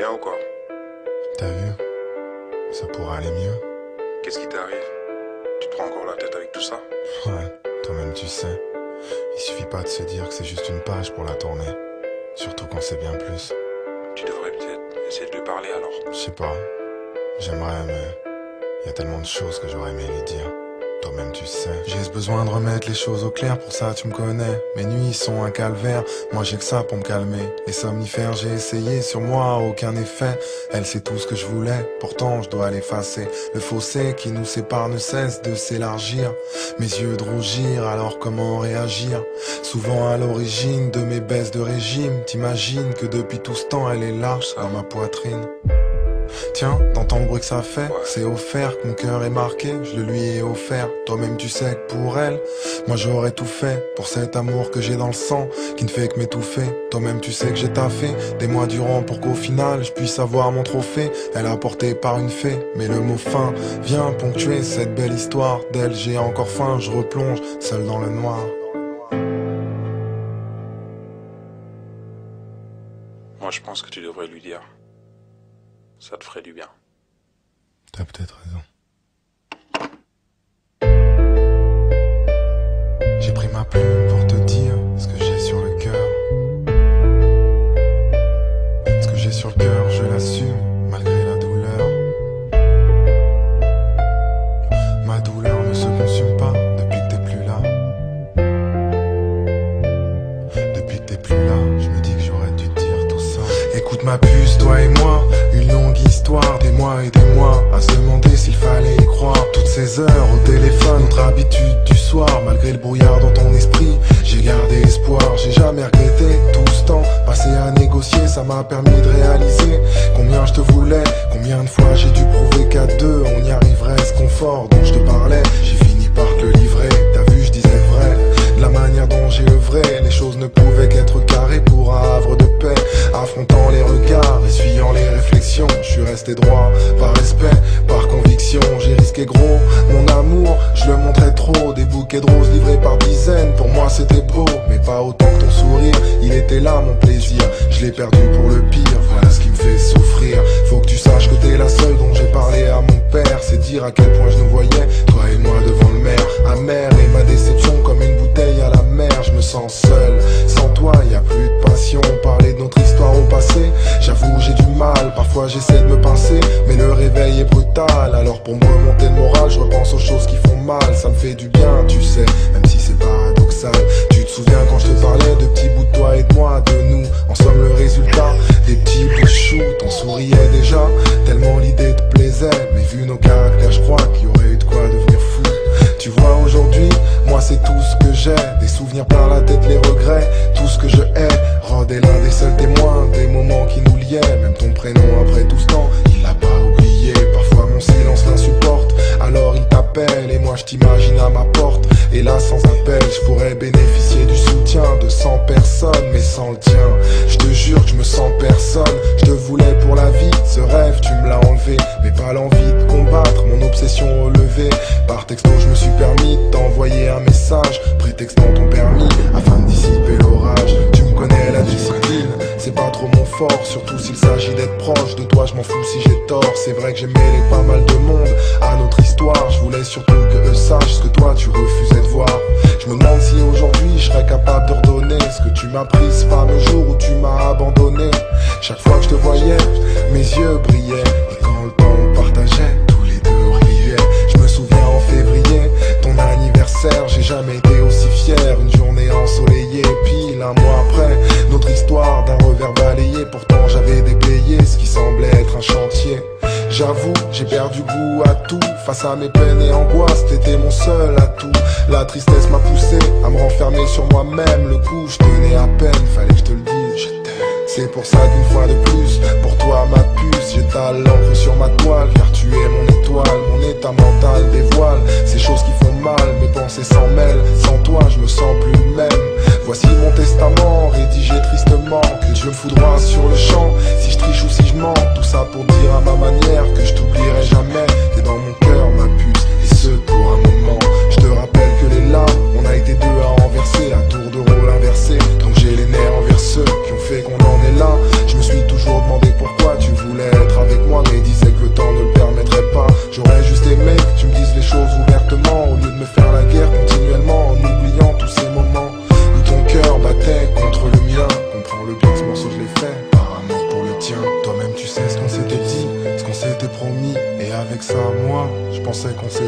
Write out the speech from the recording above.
bien ou quoi? T'as vu? Ça pourrait aller mieux. Qu'est-ce qui t'arrive? Tu te prends encore la tête avec tout ça? Ouais, toi-même tu sais. Il suffit pas de se dire que c'est juste une page pour la tourner. Surtout quand c'est bien plus. Tu devrais peut-être essayer de lui parler alors. Je sais pas. J'aimerais, mais y a tellement de choses que j'aurais aimé lui dire. Toi-même tu sais. J'ai ce besoin de remettre les choses au clair, pour ça tu me connais. Mes nuits sont un calvaire, moi j'ai que ça pour me calmer. Les somnifères j'ai essayé, sur moi aucun effet. Elle sait tout ce que je voulais, pourtant je dois l'effacer. Le fossé qui nous sépare ne cesse de s'élargir. Mes yeux de rougir, alors comment réagir? Souvent à l'origine de mes baisses de régime. T'imagines que depuis tout ce temps elle est là, à ma poitrine. Tiens, t'entends le bruit que ça fait? Ouais. C'est offert que mon cœur est marqué, je le lui ai offert. Toi-même tu sais que pour elle, moi j'aurais tout fait. Pour cet amour que j'ai dans le sang, qui ne fait que m'étouffer. Toi-même tu sais que j'ai taffé des mois durant pour qu'au final je puisse avoir mon trophée. Elle a porté par une fée, mais le mot fin vient ponctuer cette belle histoire. D'elle j'ai encore faim, je replonge seul dans le noir. Moi je pense que tu devrais lui dire. Ça te ferait du bien. T'as peut-être raison. J'ai pris ma plume pour te dire ce que j'ai sur le cœur. Ce que j'ai sur le cœur, je l'assume, malgré la douleur. Ma douleur ne se consume pas depuis que t'es plus là. Depuis que t'es plus là, je me dis que j'aurais dû te dire tout ça. Écoute ma puce, toi et moi, une longue histoire, des mois et des mois, à se demander s'il fallait y croire. Toutes ces heures au téléphone, notre habitude du soir, malgré le brouillard dans ton esprit, j'ai gardé espoir. J'ai jamais regretté tout ce temps passé à négocier, ça m'a permis de réaliser combien je te voulais, combien de fois j'ai dû prouver qu'à deux on y arriverait. Ce confort dont je te parlais, j'ai fini par te le livrer. T'as vu, je disais vrai, de la manière dont j'ai œuvré, les choses ne pouvaient qu'être carrées pour un havre de paix. Affrontant les regards, essuyant les réflexions, je suis resté droit, par respect, par conviction. J'ai risqué gros, mon amour, je le montrais trop. Des bouquets de roses livrés par dizaines, pour moi c'était beau, mais pas autant que ton sourire. Il était là mon plaisir, je l'ai perdu pour le pire. Voilà ce qui me fait souffrir. Faut que tu saches que t'es la seule dont j'ai parlé à mon père. C'est dire à quel point je nous voyais, toi et moi devant le maire. Amer et ma déception comme une bouteille à la mer. Je me sens seul, sans toi y a plus de passion. Parler de notre histoire au passé, j'avoue j'ai du mal. Parfois j'essaie de me pincer, mais le réveil est brutal. Alors pour me remonter le moral, je repense aux choses qui font mal. Ça me fait du bien, tu sais, même si c'est paradoxal. Tu te souviens quand je te parlais de petits bouts de toi et de moi, de nous. En somme le résultat, des petits bouts de chou. T'en souriais déjà, tellement l'idée te plaisait. Mais vu nos caractères, je crois qu'il y aurait eu de quoi devenir fou. Tu vois aujourd'hui, moi c'est tout ce que j'ai. Des souvenirs plein la tête, les regrets, tout ce que je hais. Rod est l'un des seuls témoins des moments qui nous liaient. Même ton prénom après tout ce temps, il l'a pas oublié. Parfois mon silence l'insupporte, alors il t'appelle et moi je t'imagine à ma porte. Et là sans appel, je pourrais bénéficier du soutien de 100 personnes, mais sans le tien. Je te jure que je me sens personne. Je te voulais pour la vie, ce rêve tu me l'as enlevé. Mais pas l'envie de combattre, mon obsession relevée. Par texto je me suis permis de t'envoyer un message, prétextant ton permis afin de dissiper l'orage. Tu me connais, la discipline, c'est pas trop mon fort. Surtout s'il s'agit d'être proche de toi, je m'en fous si j'ai tort. C'est vrai que j'ai mêlé pas mal de monde à notre histoire. Je voulais surtout que eux sachent ce que toi tu refusais de voir. Je me demande si aujourd'hui je serais capable de redonner ce que tu m'as pris ce fameux jour où tu m'as abandonné. Chaque fois que je te voyais, mes yeux brillaient. Et quand le temps nous partageait, tous les deux on riait. Je me souviens en février, ton anniversaire, j'ai jamais été aussi fier. Une journée ensoleillée, pile un mois après, notre histoire d'un revers balayé. Pourtant j'avais déblayé ce qui semblait être un chantier. J'avoue, j'ai perdu goût à tout. Face à mes peines et angoisses, t'étais mon seul atout. La tristesse m'a poussé à me renfermer sur moi-même. Le coup, je tenais à peine, fallait que je te le dise, je t'aime. C'est pour ça qu'une fois de plus, pour toi ma puce, j'étale l'encre sur ma toile. Car tu es mon étoile, mon état mental dévoile ces choses qui font mal, mes pensées s'en mêlent. Sans toi, je me sens plus le même. Voici mon testament, rédigé tristement. Que Dieu me foudroie sur le champ, si je triche ou si je mens. Tout ça pour dire à ma manière que je t'oublierai jamais. T'es dans mon cœur, ma puce, et ce pour un moment. Je te rappelle que les larmes, on a été deux à renverser, à tour de rôle inversé. Donc j'ai les nerfs envers ceux qui ont fait qu'on en est là. Je me suis toujours demandé pourquoi tu voulais pensais qu'on s'était